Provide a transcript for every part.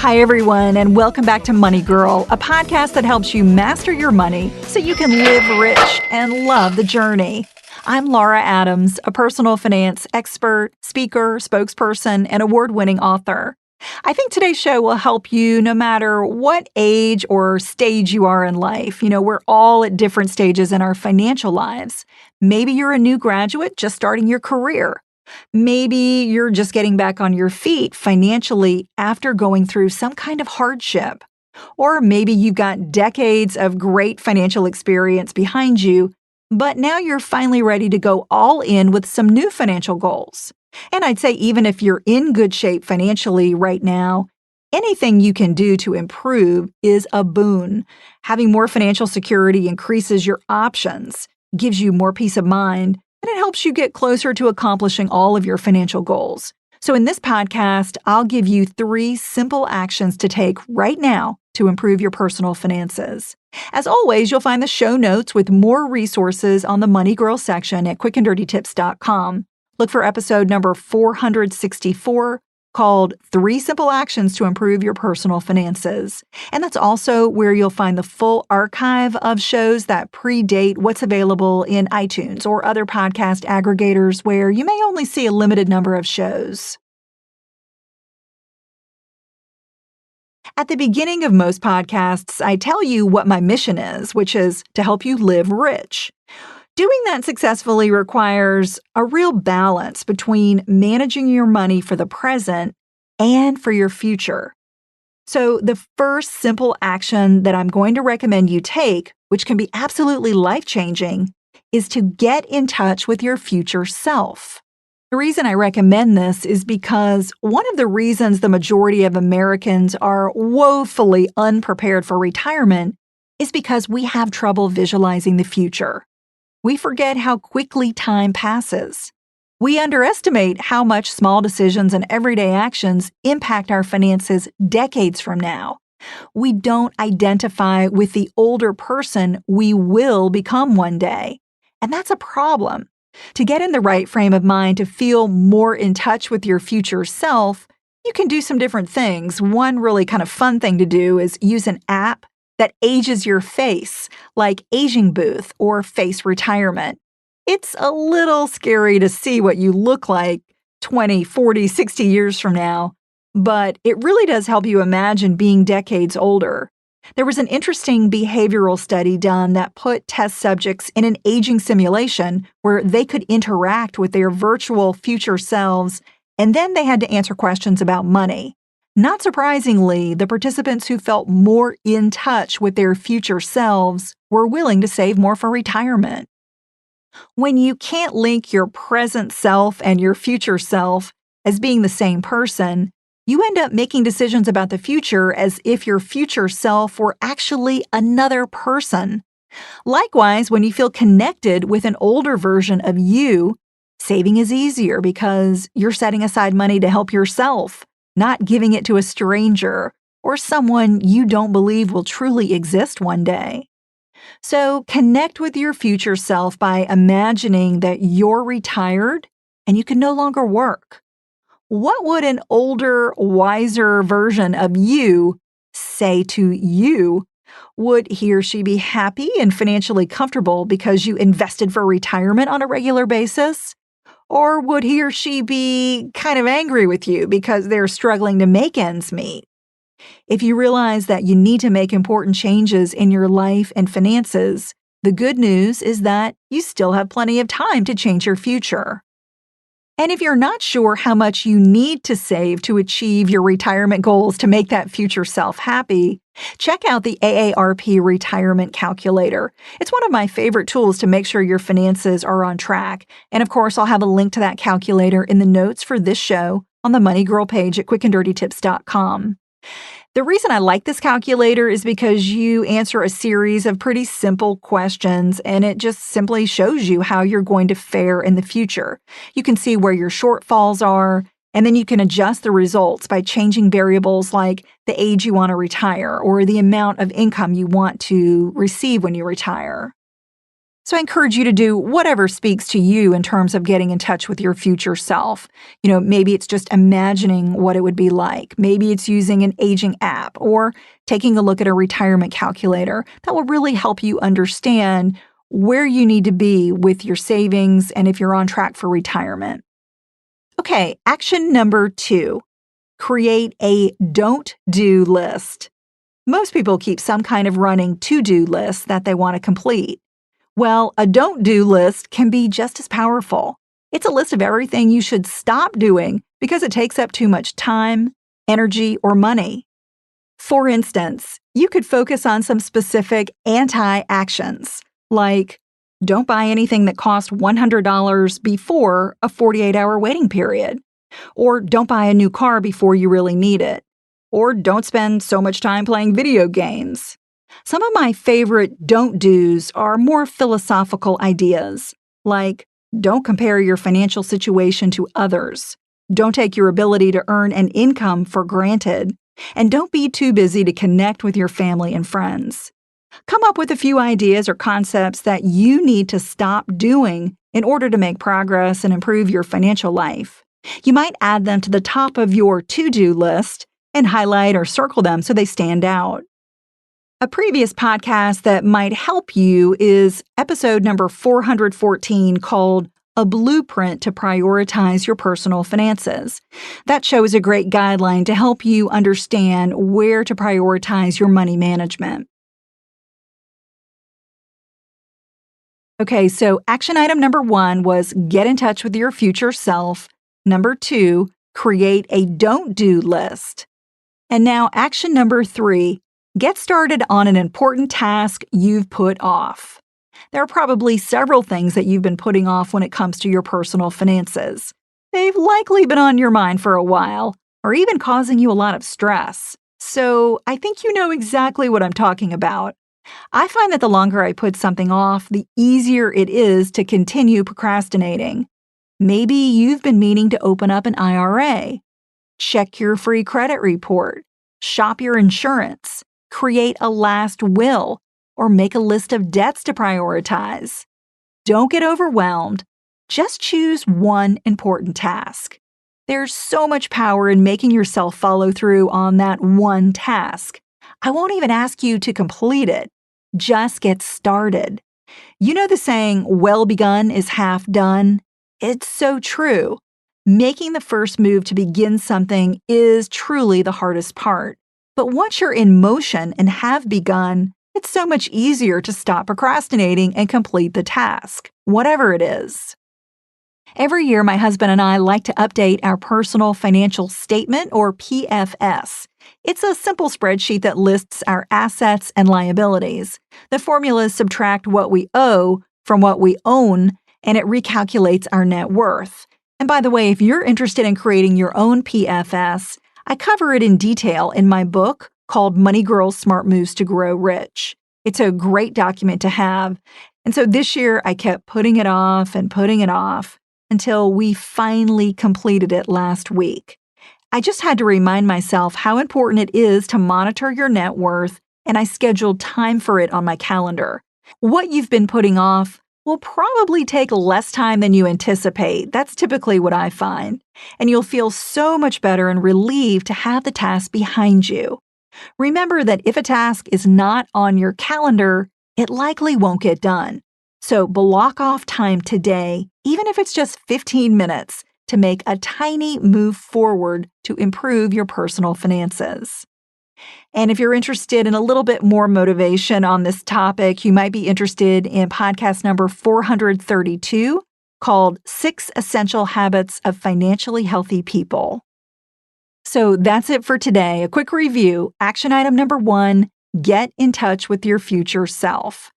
Hi, everyone, and welcome back to Money Girl, a podcast that helps you master your money so you can live rich and love the journey. I'm Laura Adams, a personal finance expert, speaker, spokesperson, and award-winning author. I think today's show will help you no matter what age or stage you are in life. We're all at different stages in our financial lives. Maybe you're a new graduate just starting your career. Maybe you're just getting back on your feet financially after going through some kind of hardship. Or maybe you've got decades of great financial experience behind you, but now you're finally ready to go all in with some new financial goals. And I'd say even if you're in good shape financially right now, anything you can do to improve is a boon. Having more financial security increases your options, gives you more peace of mind, and it helps you get closer to accomplishing all of your financial goals. So in this podcast, I'll give you 3 simple actions to take right now to improve your personal finances. As always, you'll find the show notes with more resources on the Money Girl section at quickanddirtytips.com. Look for episode number 464 called 3 Simple Actions to Improve Your Personal Finances. And that's also where you'll find the full archive of shows that predate what's available in iTunes or other podcast aggregators where you may only see a limited number of shows. At the beginning of most podcasts, I tell you what my mission is, which is to help you live rich. Doing that successfully requires a real balance between managing your money for the present and for your future. So the first simple action that I'm going to recommend you take, which can be absolutely life-changing, is to get in touch with your future self. The reason I recommend this is because one of the reasons the majority of Americans are woefully unprepared for retirement is because we have trouble visualizing the future. We forget how quickly time passes. We underestimate how much small decisions and everyday actions impact our finances decades from now. We don't identify with the older person we will become one day. And that's a problem. To get in the right frame of mind to feel more in touch with your future self, you can do some different things. One really kind of fun thing to do is use an app that ages your face, like Aging Booth or Face Retirement. It's a little scary to see what you look like 20, 40, 60 years from now, but it really does help you imagine being decades older. There was an interesting behavioral study done that put test subjects in an aging simulation where they could interact with their virtual future selves, and then they had to answer questions about money. Not surprisingly, the participants who felt more in touch with their future selves were willing to save more for retirement. When you can't link your present self and your future self as being the same person, you end up making decisions about the future as if your future self were actually another person. Likewise, when you feel connected with an older version of you, saving is easier because you're setting aside money to help yourself, not giving it to a stranger or someone you don't believe will truly exist one day. So connect with your future self by imagining that you're retired and you can no longer work. What would an older, wiser version of you say to you? Would he or she be happy and financially comfortable because you invested for retirement on a regular basis? Or would he or she be kind of angry with you because they're struggling to make ends meet? If you realize that you need to make important changes in your life and finances, the good news is that you still have plenty of time to change your future. And if you're not sure how much you need to save to achieve your retirement goals to make that future self happy, check out the AARP Retirement Calculator. It's one of my favorite tools to make sure your finances are on track. And of course, I'll have a link to that calculator in the notes for this show on the Money Girl page at quickanddirtytips.com. The reason I like this calculator is because you answer a series of pretty simple questions, and it just simply shows you how you're going to fare in the future. You can see where your shortfalls are, and then you can adjust the results by changing variables like the age you want to retire or the amount of income you want to receive when you retire. So I encourage you to do whatever speaks to you in terms of getting in touch with your future self. Maybe it's just imagining what it would be like. Maybe it's using an aging app or taking a look at a retirement calculator. That will really help you understand where you need to be with your savings and if you're on track for retirement. Okay, action number 2, create a don't do list. Most people keep some kind of running to-do list that they want to complete. Well, a don't do list can be just as powerful. It's a list of everything you should stop doing because it takes up too much time, energy, or money. For instance, you could focus on some specific anti-actions, like don't buy anything that costs $100 before a 48-hour waiting period, or don't buy a new car before you really need it, or don't spend so much time playing video games. Some of my favorite don't do's are more philosophical ideas, like don't compare your financial situation to others, don't take your ability to earn an income for granted, and don't be too busy to connect with your family and friends. Come up with a few ideas or concepts that you need to stop doing in order to make progress and improve your financial life. You might add them to the top of your to-do list and highlight or circle them so they stand out. A previous podcast that might help you is episode number 414 called A Blueprint to Prioritize Your Personal Finances. That show is a great guideline to help you understand where to prioritize your money management. Okay, so action item number 1 was get in touch with your future self. Number 2, create a don't do list. And now action number 3, get started on an important task you've put off. There are probably several things that you've been putting off when it comes to your personal finances. They've likely been on your mind for a while, or even causing you a lot of stress. So I think you know exactly what I'm talking about. I find that the longer I put something off, the easier it is to continue procrastinating. Maybe you've been meaning to open up an IRA, check your free credit report, shop your insurance, create a last will, or make a list of debts to prioritize. Don't get overwhelmed. Just choose one important task. There's so much power in making yourself follow through on that one task. I won't even ask you to complete it. Just get started. You know the saying, well begun is half done? It's so true. Making the first move to begin something is truly the hardest part. But once you're in motion and have begun, it's so much easier to stop procrastinating and complete the task, whatever it is. Every year, my husband and I like to update our personal financial statement, or PFS. It's a simple spreadsheet that lists our assets and liabilities. The formulas subtract what we owe from what we own, and it recalculates our net worth. And by the way, if you're interested in creating your own PFS, I cover it in detail in my book called Money Girls Smart Moves to Grow Rich. It's a great document to have. And so this year, I kept putting it off until we finally completed it last week. I just had to remind myself how important it is to monitor your net worth, and I scheduled time for it on my calendar. What you've been putting off will probably take less time than you anticipate. That's typically what I find. And you'll feel so much better and relieved to have the task behind you. Remember that if a task is not on your calendar, it likely won't get done. So block off time today, even if it's just 15 minutes, to make a tiny move forward to improve your personal finances. And if you're interested in a little bit more motivation on this topic, you might be interested in podcast number 432 called 6 Essential Habits of Financially Healthy People. So that's it for today. A quick review. Action item number 1, get in touch with your future self.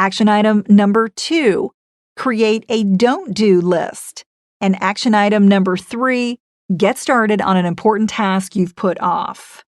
Action item number 2, create a don't do list. And action item number 3, get started on an important task you've put off.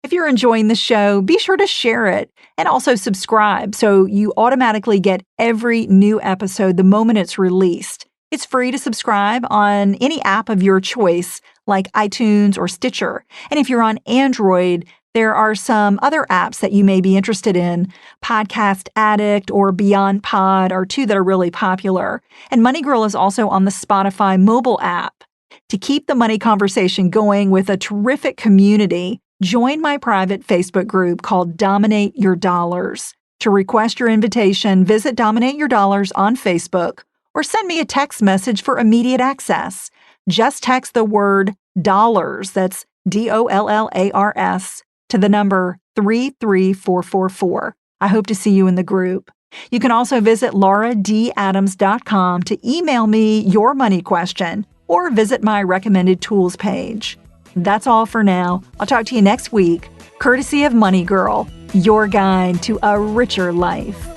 If you're enjoying the show, be sure to share it and also subscribe so you automatically get every new episode the moment it's released. It's free to subscribe on any app of your choice, like iTunes or Stitcher. And if you're on Android, There are some other apps that you may be interested in. Podcast Addict or Beyond Pod are two that are really popular. And Money Girl is also on the Spotify mobile app. To keep the money conversation going with a terrific community, join my private Facebook group called Dominate Your Dollars. To request your invitation, visit Dominate Your Dollars on Facebook or send me a text message for immediate access. Just text the word dollars, that's DOLLARS, to the number 33444. I hope to see you in the group. You can also visit lauradadams.com to email me your money question or visit my recommended tools page. That's all for now. I'll talk to you next week, courtesy of Money Girl, your guide to a richer life.